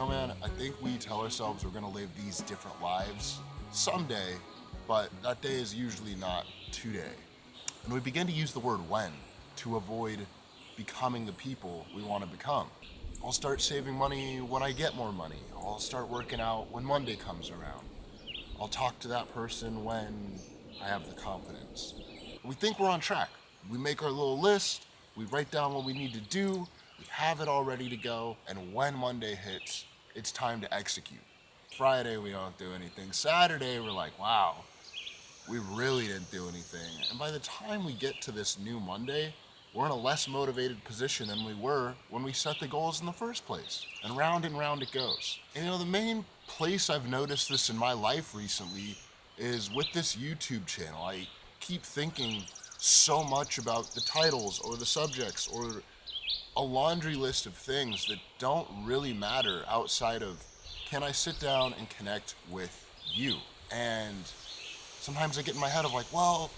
know, man, I think we tell ourselves we're gonna live these different lives someday, but that day is usually not today. And we begin to use the word when to avoid becoming the people we want to become. I'll start saving money when I get more money. I'll start working out when Monday comes around. I'll talk to that person when I have the confidence. We think we're on track. We make our little list, we write down what we need to do, we have it all ready to go, and when Monday hits, it's time to execute. Friday, we don't do anything. Saturday, we're like, wow, we really didn't do anything. And by the time we get to this new Monday, we're in a less motivated position than we were when we set the goals in the first place. And round it goes. And the main place I've noticed this in my life recently is with this YouTube channel. I keep thinking so much about the titles or the subjects or a laundry list of things that don't really matter outside of, can I sit down and connect with you? And sometimes I get in my head of like, well,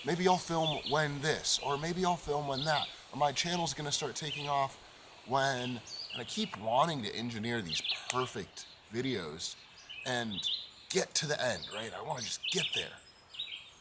maybe I'll film when this, or maybe I'll film when that, or my channel's gonna start taking off when, and I keep wanting to engineer these perfect videos and get to the end, right? I wanna just get there.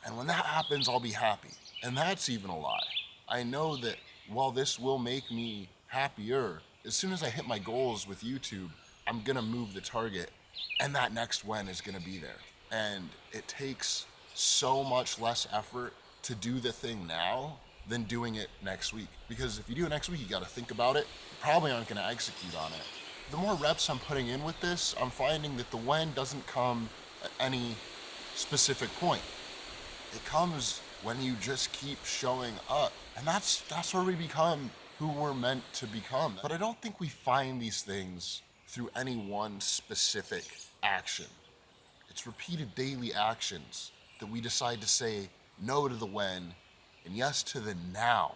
And when that happens, I'll be happy. And that's even a lie. I know that while this will make me happier, as soon as I hit my goals with YouTube, I'm gonna move the target, and that next when is gonna be there. And it takes so much less effort to do the thing now than doing it next week. Because if you do it next week, you gotta think about it. You probably aren't gonna execute on it. The more reps I'm putting in with this, I'm finding that the when doesn't come at any specific point. It comes when you just keep showing up. And that's where we become who we're meant to become. But I don't think we find these things through any one specific action. It's repeated daily actions that we decide to say no to the when and yes to the now.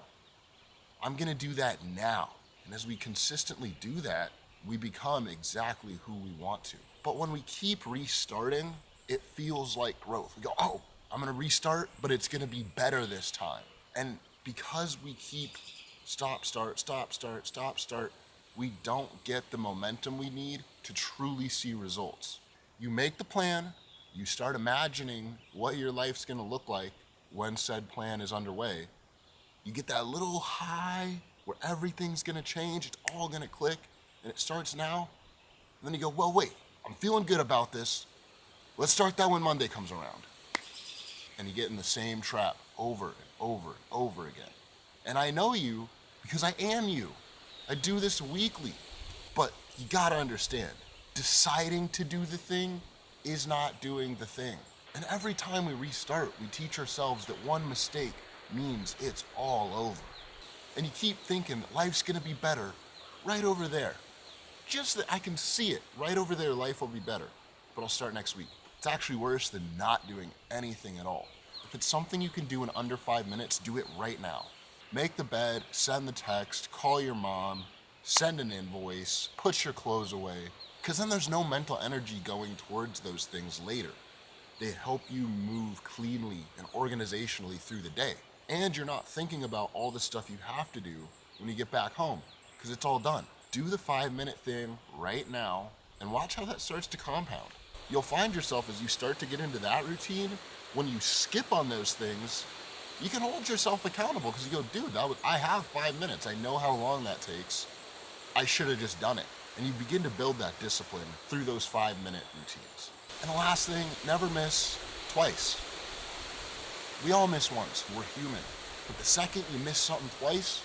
I'm gonna do that now. And as we consistently do that, we become exactly who we want to. But when we keep restarting, it feels like growth. We go, oh, I'm gonna restart, but it's gonna be better this time. And because we keep stop, start, we don't get the momentum we need to truly see results. You make the plan, you start imagining what your life's gonna look like when said plan is underway. You get that little high where everything's gonna change, it's all gonna click, and it starts now. And then you go, well, wait, I'm feeling good about this. Let's start that when Monday comes around. And you get in the same trap over and over again. And I know you because I am you. I do this weekly. But you gotta understand, deciding to do the thing is not doing the thing. And every time we restart, we teach ourselves that one mistake means it's all over. And you keep thinking that life's gonna be better right over there. Just that I can see it right over there, life will be better. But I'll start next week. It's actually worse than not doing anything at all. If it's something you can do in under 5 minutes, do it right now. Make the bed, send the text, call your mom, send an invoice, put your clothes away, because then there's no mental energy going towards those things later. They help you move cleanly and organizationally through the day. And you're not thinking about all the stuff you have to do when you get back home, because it's all done. Do the 5-minute thing right now and watch how that starts to compound. You'll find yourself as you start to get into that routine, when you skip on those things, you can hold yourself accountable because you go, dude, I have 5 minutes. I know how long that takes. I should have just done it. And you begin to build that discipline through those 5-minute routines. And the last thing, never miss twice. We all miss once, we're human. But the second you miss something twice,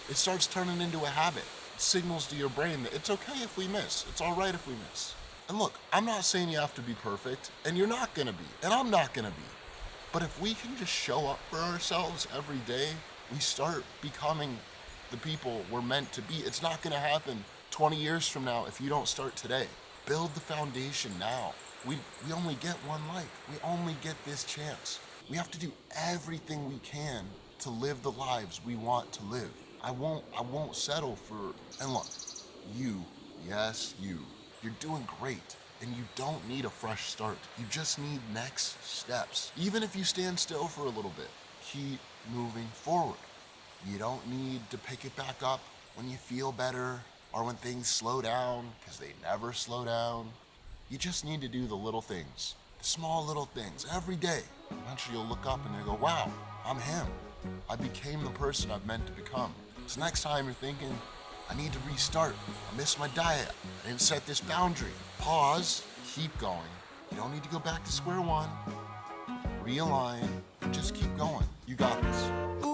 it starts turning into a habit. It signals to your brain that it's okay if we miss. It's all right if we miss. And look, I'm not saying you have to be perfect, and you're not gonna be, and I'm not gonna be. But if we can just show up for ourselves every day, we start becoming the people we're meant to be. It's not gonna happen 20 years from now if you don't start today. Build the foundation now. We only get one life. We only get this chance. We have to do everything we can to live the lives we want to live. I won't settle for, and look, yes, you're doing great. And you don't need a fresh start. You just need next steps. Even if you stand still for a little bit, keep moving forward. You don't need to pick it back up when you feel better. or when things slow down, because they never slow down. You just need to do the little things, the small little things every day. Eventually you'll look up and you'll go, wow, I'm him. I became the person I've meant to become. So next time you're thinking, I need to restart, I missed my diet, I didn't set this boundary. Pause, keep going. You don't need to go back to square one. Realign, just keep going. You got this.